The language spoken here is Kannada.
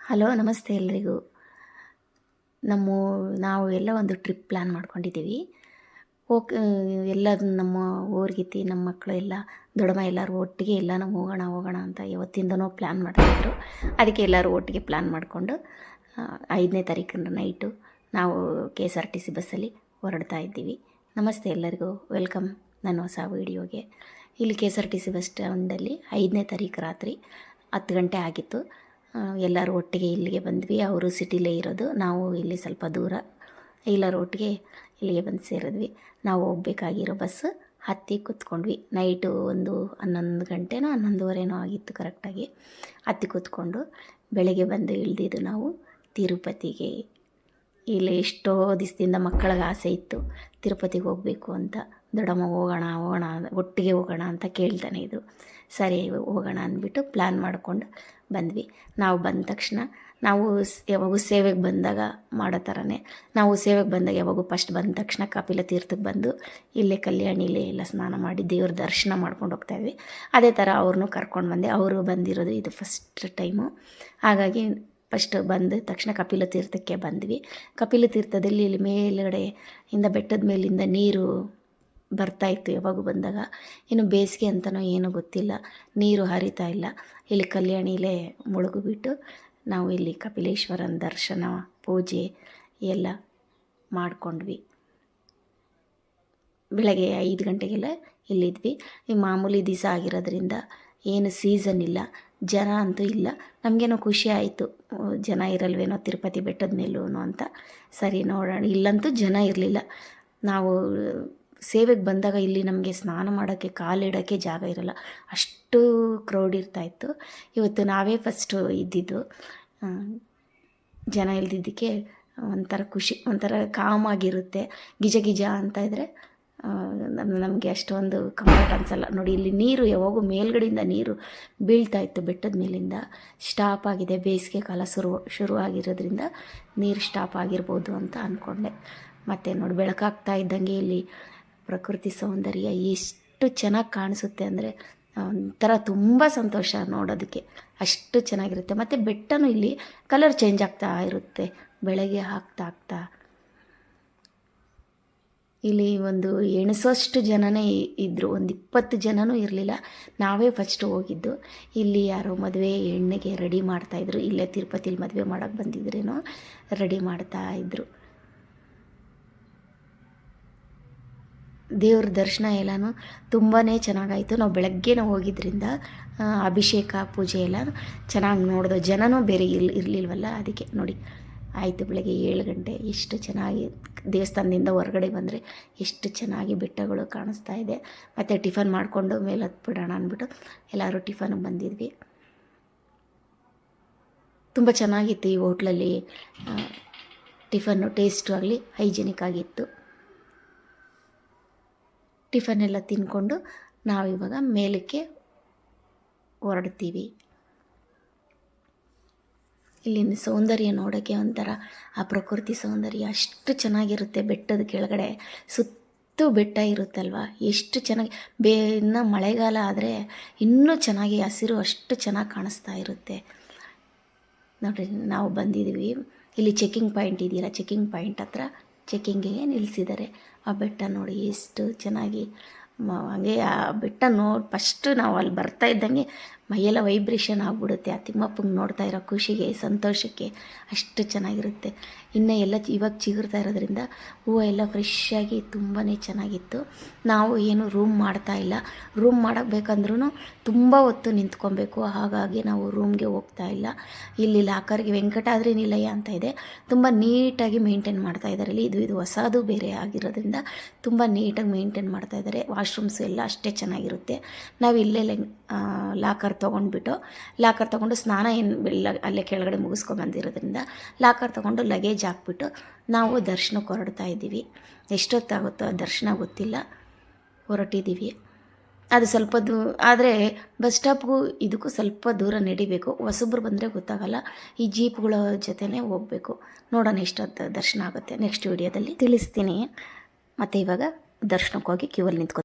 ಹಲೋ, ನಮಸ್ತೆ ಎಲ್ರಿಗೂ. ನಾವು ಎಲ್ಲ ಒಂದು ಟ್ರಿಪ್ ಪ್ಲ್ಯಾನ್ ಮಾಡ್ಕೊಂಡಿದ್ದೀವಿ. ಹೋಗ್ ಎಲ್ಲ ನಮ್ಮ ಊರ್ಗಿತ್ತಿ ನಮ್ಮ ಮಕ್ಕಳು ಎಲ್ಲ ದೊಡ್ಡಮ್ಮ ಎಲ್ಲರೂ ಒಟ್ಟಿಗೆ ಎಲ್ಲನೂ ಹೋಗೋಣ ಅಂತ ಯಾವತ್ತಿಂದನೋ ಪ್ಲ್ಯಾನ್ ಮಾಡ್ತಾಯಿದ್ರು. ಅದಕ್ಕೆ ಎಲ್ಲರೂ ಒಟ್ಟಿಗೆ ಪ್ಲ್ಯಾನ್ ಮಾಡಿಕೊಂಡು 5ನೇ ತಾರೀಕಿನ ನೈಟು ನಾವು KSRTC ಬಸ್ಸಲ್ಲಿ ಹೊರಡ್ತಾ ಇದ್ದೀವಿ. ನಮಸ್ತೆ ಎಲ್ಲರಿಗೂ, ವೆಲ್ಕಮ್ ನನ್ನ ಹೊಸ ವೀಡಿಯೋಗೆ. ಇಲ್ಲಿ KSRTC ಬಸ್ ಸ್ಟ್ಯಾಂಡಲ್ಲಿ 5ನೇ ತಾರೀಕು ರಾತ್ರಿ 10 ಗಂಟೆ ಆಗಿತ್ತು. ಎಲ್ಲರೂ ಒಟ್ಟಿಗೆ ಇಲ್ಲಿಗೆ ಬಂದ್ವಿ. ಅವರು ಸಿಟಿಲೇ ಇರೋದು, ನಾವು ಇಲ್ಲಿ ಸ್ವಲ್ಪ ದೂರ. ಎಲ್ಲರೂ ಒಟ್ಟಿಗೆ ಇಲ್ಲಿಗೆ ಬಂದು ಸೇರಿದ್ವಿ. ನಾವು ಹೋಗ್ಬೇಕಾಗಿರೋ ಬಸ್ ಹತ್ತಿ ಕೂತ್ಕೊಂಡ್ವಿ. ನೈಟು ಒಂದು 11 ಗಂಟೆನೋ 11:30 ಆಗಿತ್ತು ಕರೆಕ್ಟಾಗಿ. ಹತ್ತಿ ಕೂತ್ಕೊಂಡು ಬೆಳಗ್ಗೆ ಬಂದು ಇಳಿದಿದ್ದು ನಾವು ತಿರುಪತಿಗೆ. ಇಲ್ಲಿ ಎಷ್ಟೋ ದಿವಸದಿಂದ ಮಕ್ಕಳಿಗೆ ಆಸೆ ಇತ್ತು ತಿರುಪತಿಗೆ ಹೋಗಬೇಕು ಅಂತ. ದೊಡ್ಡಮ್ಮ ಹೋಗೋಣ ಒಟ್ಟಿಗೆ ಹೋಗೋಣ ಅಂತ ಕೇಳ್ತಾನೆ ಇದ್ರು. ಸರಿ ಹೋಗೋಣ ಅಂದ್ಬಿಟ್ಟು ಪ್ಲ್ಯಾನ್ ಮಾಡಿಕೊಂಡು ಬಂದ್ವಿ. ನಾವು ಬಂದ ತಕ್ಷಣ ನಾವು ಯಾವಾಗೂ ಸೇವೆಗೆ ಬಂದಾಗ ಮಾಡೋ ಥರನೇ ನಾವು ಸೇವೆಗೆ ಬಂದಾಗ ಯಾವಾಗೂ ಫಸ್ಟ್ ಬಂದ ತಕ್ಷಣ ಕಪಿಲ ತೀರ್ಥಕ್ಕೆ ಬಂದು ಇಲ್ಲೇ ಕಲ್ಯಾಣಿಲೇ ಎಲ್ಲ ಸ್ನಾನ ಮಾಡಿ ದೇವ್ರ ದರ್ಶನ ಮಾಡ್ಕೊಂಡು ಹೋಗ್ತಾಯಿದ್ವಿ. ಅದೇ ಥರ ಅವ್ರನ್ನೂ ಕರ್ಕೊಂಡು ಬಂದೆ. ಅವರು ಬಂದಿರೋದು ಇದು ಫಸ್ಟ್ ಟೈಮು. ಹಾಗಾಗಿ ಫಸ್ಟ್ ಬಂದ ತಕ್ಷಣ ಕಪಿಲ ತೀರ್ಥಕ್ಕೆ ಬಂದ್ವಿ. ಕಪಿಲ ತೀರ್ಥದಲ್ಲಿ ಇಲ್ಲಿ ಮೇಲುಗಡೆ ಇಂದ ಬೆಟ್ಟದ ಮೇಲಿಂದ ನೀರು ಬರ್ತಾಯಿತ್ತು ಯಾವಾಗೂ ಬಂದಾಗ. ಇನ್ನು ಬೇಸಿಗೆ ಅಂತನೋ ಏನೋ ಗೊತ್ತಿಲ್ಲ, ನೀರು ಹರಿತಾ ಇಲ್ಲ. ಇಲ್ಲಿ ಕಲ್ಯಾಣಿಲೇ ಮುಳುಗಿಬಿಟ್ಟು ನಾವು ಇಲ್ಲಿ ಕಪಿಲೇಶ್ವರನ ದರ್ಶನ ಪೂಜೆ ಎಲ್ಲ ಮಾಡಿಕೊಂಡ್ವಿ. ಬೆಳಗ್ಗೆ 5 ಗಂಟೆಗೆಲ್ಲ ಇಲ್ಲಿದ್ವಿ. ಈ ಮಾಮೂಲಿ ದಿವಸ ಆಗಿರೋದ್ರಿಂದ ಏನು ಸೀಸನ್ ಇಲ್ಲ, ಜನ ಅಂತೂ ಇಲ್ಲ. ನಮಗೇನೋ ಖುಷಿ ಆಯಿತು, ಜನ ಇರಲ್ವೇನೋ ತಿರುಪತಿ ಬೆಟ್ಟದ ಮೇಲೂ ಅಂತ. ಸರಿ ನೋಡೋಣ. ಇಲ್ಲಂತೂ ಜನ ಇರಲಿಲ್ಲ. ನಾವು ಸೇವೆಗೆ ಬಂದಾಗ ಇಲ್ಲಿ ನಮಗೆ ಸ್ನಾನ ಮಾಡೋಕ್ಕೆ ಕಾಲಿಡೋಕ್ಕೆ ಜಾಗ ಇರೋಲ್ಲ, ಅಷ್ಟು ಕ್ರೌಡ್ ಇರ್ತಾಯಿತ್ತು. ಇವತ್ತು ನಾವೇ ಫಸ್ಟು ಇದ್ದಿದ್ದು. ಜನ ಇಲ್ದಿದ್ದಕ್ಕೆ ಒಂಥರ ಖುಷಿ, ಒಂಥರ ಕಾಮಾಗಿರುತ್ತೆ. ಗಿಜ ಅಂತ ಇದ್ದರೆ ನಮಗೆ ಅಷ್ಟೊಂದು ಕಂಫರ್ಟ್ ಅನಿಸಲ್ಲ. ನೋಡಿ, ಇಲ್ಲಿ ನೀರು ಯಾವಾಗೂ ಮೇಲ್ಗಡೆಯಿಂದ ನೀರು ಬೀಳ್ತಾಯಿತ್ತು ಬೆಟ್ಟದ ಮೇಲಿಂದ. ಸ್ಟಾಪ್ ಆಗಿದೆ, ಬೇಸಿಗೆ ಕಾಲ ಶುರುವಾಗಿರೋದ್ರಿಂದ ನೀರು ಸ್ಟಾಪ್ ಆಗಿರ್ಬೋದು ಅಂತ ಅಂದ್ಕೊಂಡೆ. ಮತ್ತು ನೋಡಿ, ಬೆಳಕಾಗ್ತಾ ಇದ್ದಂಗೆ ಇಲ್ಲಿ ಪ್ರಕೃತಿ ಸೌಂದರ್ಯ ಎಷ್ಟು ಚೆನ್ನಾಗಿ ಕಾಣಿಸುತ್ತೆ ಅಂದರೆ ಒಂಥರ ತುಂಬ ಸಂತೋಷ ನೋಡೋದಕ್ಕೆ. ಅಷ್ಟು ಚೆನ್ನಾಗಿರುತ್ತೆ. ಮತ್ತು ಬೆಟ್ಟನೂ ಇಲ್ಲಿ ಕಲರ್ ಚೇಂಜ್ ಆಗ್ತಾ ಇರುತ್ತೆ ಬೆಳಗ್ಗೆ ಆಗ್ತಾ. ಇಲ್ಲಿ ಒಂದು ಎಣಿಸೋಷ್ಟು ಜನನೇ ಇದ್ದರು, ಒಂದು 20 ಜನನೂ ಇರಲಿಲ್ಲ. ನಾವೇ ಫಸ್ಟ್ ಹೋಗಿದ್ದು. ಇಲ್ಲಿ ಯಾರೋ ಮದುವೆ ಹೆಣ್ಣಿಗೆ ರೆಡಿ ಮಾಡ್ತಾಯಿದ್ರು. ಇಲ್ಲೇ ತಿರುಪತಿಲಿ ಮದುವೆ ಮಾಡೋಕ್ಕೆ ಬಂದಿದ್ರೇನೋ ರೆಡಿ ಮಾಡ್ತಾಯಿದ್ರು. ದೇವ್ರ ದರ್ಶನ ಎಲ್ಲನೂ ತುಂಬಾ ಚೆನ್ನಾಗಾಯಿತು. ನಾವು ಬೆಳಗ್ಗೆನೇ ಹೋಗಿದ್ದರಿಂದ ಅಭಿಷೇಕ ಪೂಜೆ ಎಲ್ಲ ಚೆನ್ನಾಗಿ ನೋಡಿದೋ. ಜನನೂ ಬೇರೆ ಇರಲಿಲ್ವಲ್ಲ, ಅದಕ್ಕೆ ನೋಡಿ ಆಯಿತು. ಬೆಳಗ್ಗೆ 7 ಗಂಟೆ ಎಷ್ಟು ಚೆನ್ನಾಗಿ ದೇವಸ್ಥಾನದಿಂದ ಹೊರಗಡೆ ಬಂದರೆ ಎಷ್ಟು ಚೆನ್ನಾಗಿ ಬೆಟ್ಟಗಳು ಕಾಣಿಸ್ತಾ ಇದೆ. ಮತ್ತು ಟಿಫನ್ ಮಾಡಿಕೊಂಡು ಮೇಲೆ ಹತ್ಬಿಡೋಣ ಅಂದ್ಬಿಟ್ಟು ಎಲ್ಲರೂ ಟಿಫನ್ಗೆ ಬಂದಿದ್ವಿ. ತುಂಬ ಚೆನ್ನಾಗಿತ್ತು ಈ ಹೋಟ್ಲಲ್ಲಿ. ಟಿಫನ್ನು ಟೇಸ್ಟು ಆಗಲಿ ಹೈಜಿನಿಕ್ ಆಗಿತ್ತು. ಟಿಫನ್ ಎಲ್ಲ ತಿಂದ್ಕೊಂಡು ನಾವಿವಾಗ ಮೇಲಕ್ಕೆ ಹೊರಡ್ತೀವಿ. ಇಲ್ಲಿನ ಸೌಂದರ್ಯ ನೋಡೋಕ್ಕೆ ಒಂಥರ ಆ ಪ್ರಕೃತಿ ಸೌಂದರ್ಯ ಅಷ್ಟು ಚೆನ್ನಾಗಿರುತ್ತೆ. ಬೆಟ್ಟದ ಕೆಳಗಡೆ ಸುತ್ತು ಬೆಟ್ಟ ಇರುತ್ತಲ್ವ, ಎಷ್ಟು ಚೆನ್ನಾಗಿ. ಇನ್ನು ಮಳೆಗಾಲ ಆದರೆ ಇನ್ನೂ ಚೆನ್ನಾಗಿ ಹಸಿರು ಅಷ್ಟು ಚೆನ್ನಾಗಿ ಕಾಣಿಸ್ತಾ ಇರುತ್ತೆ. ನೋಡಿರಿ, ನಾವು ಬಂದಿದ್ದೀವಿ. ಇಲ್ಲಿ ಚೆಕಿಂಗ್ ಪಾಯಿಂಟ್ ಇದೆಯಲ್ಲ, ಚೆಕಿಂಗ್ ಪಾಯಿಂಟ್ ಹತ್ರ ಚೆಕಿಂಗಿಗೆ ನಿಲ್ಲಿಸಿದ್ದಾರೆ. ಆ ಬೆಟ್ಟ ನೋಡಿ ಎಷ್ಟು ಚೆನ್ನಾಗಿ. ಹಾಗೆ ಆ ಬೆಟ್ಟ ಫಸ್ಟು ನಾವು ಅಲ್ಲಿ ಬರ್ತಾ ಇದ್ದಂಗೆ ಮೈಯೆಲ್ಲ ವೈಬ್ರೇಷನ್ ಆಗಿಬಿಡುತ್ತೆ. ಆ ತಿಮ್ಮಪ್ಪಂಗೆ ನೋಡ್ತಾ ಇರೋ ಖುಷಿಗೆ, ಸಂತೋಷಕ್ಕೆ ಅಷ್ಟು ಚೆನ್ನಾಗಿರುತ್ತೆ. ಇನ್ನು ಎಲ್ಲ ಇವಾಗ ಚಿಗುರ್ತಾ ಇರೋದ್ರಿಂದ ಹೂವು ಎಲ್ಲ ಫ್ರೆಶ್ಶಾಗಿ ತುಂಬಾ ಚೆನ್ನಾಗಿತ್ತು. ನಾವು ಏನು ರೂಮ್ ಮಾಡ್ತಾಯಿಲ್ಲ. ರೂಮ್ ಮಾಡೋಕ್ಬೇಕಂದ್ರೂ ತುಂಬ ಹೊತ್ತು ನಿಂತ್ಕೊಬೇಕು. ಹಾಗಾಗಿ ನಾವು ರೂಮ್ಗೆ ಹೋಗ್ತಾ ಇಲ್ಲ. ಇಲ್ಲಿ ಲಾಕರ್ಗೆ ವೆಂಕಟಾದ್ರಿ ನಿಲಯ ಅಂತ ಇದೆ, ತುಂಬ ನೀಟಾಗಿ ಮೇಂಟೈನ್ ಮಾಡ್ತಾಯಿದ್ದಾರೆ. ಇಲ್ಲಿ ಇದು ಹೊಸದು ಬೇರೆ ಆಗಿರೋದ್ರಿಂದ ತುಂಬ ನೀಟಾಗಿ ಮೇಂಟೈನ್ ಮಾಡ್ತಾಯಿದ್ದಾರೆ. ವಾಶ್ರೂಮ್ಸ್ ಎಲ್ಲ ಅಷ್ಟೇ ಚೆನ್ನಾಗಿರುತ್ತೆ. ನಾವು ಇಲ್ಲೇ ಲಾಕರ್ ತೊಗೊಂಡು ಸ್ನಾನ ಎಲ್ಲ ಅಲ್ಲೇ ಕೆಳಗಡೆ ಮುಗಿಸ್ಕೊಂಬಂದಿರೋದ್ರಿಂದ ಲಾಕರ್ ತೊಗೊಂಡು ಲಗೇಜ್ ಹಾಕ್ಬಿಟ್ಟು ನಾವು ದರ್ಶನಕ್ಕೆ ಹೊರಡ್ತಾ ಇದ್ದೀವಿ. ಎಷ್ಟೊತ್ತಾಗುತ್ತೋ ದರ್ಶನ ಗೊತ್ತಿಲ್ಲ, ಹೊರಟಿದ್ದೀವಿ. ಅದು ಸ್ವಲ್ಪ ಆದರೆ ಬಸ್ ಸ್ಟಾಪ್ಗೂ ಇದಕ್ಕೂ ಸ್ವಲ್ಪ ದೂರ ನಡಿಬೇಕು. ಹೊಸಬ್ರು ಬಂದರೆ ಗೊತ್ತಾಗಲ್ಲ, ಈ ಜೀಪ್ಗಳ ಜೊತೆನೇ ಹೋಗಬೇಕು. ನೋಡೋಣ ಎಷ್ಟೊತ್ತು ದರ್ಶನ ಆಗುತ್ತೆ, ನೆಕ್ಸ್ಟ್ ವಿಡಿಯೋದಲ್ಲಿ ತಿಳಿಸ್ತೀನಿ. ಮತ್ತು ಇವಾಗ ದರ್ಶನಕ್ಕೆ ಹೋಗಿ ಕ್ಯೂವಲ್ಲಿ ನಿಂತ್ಕೊ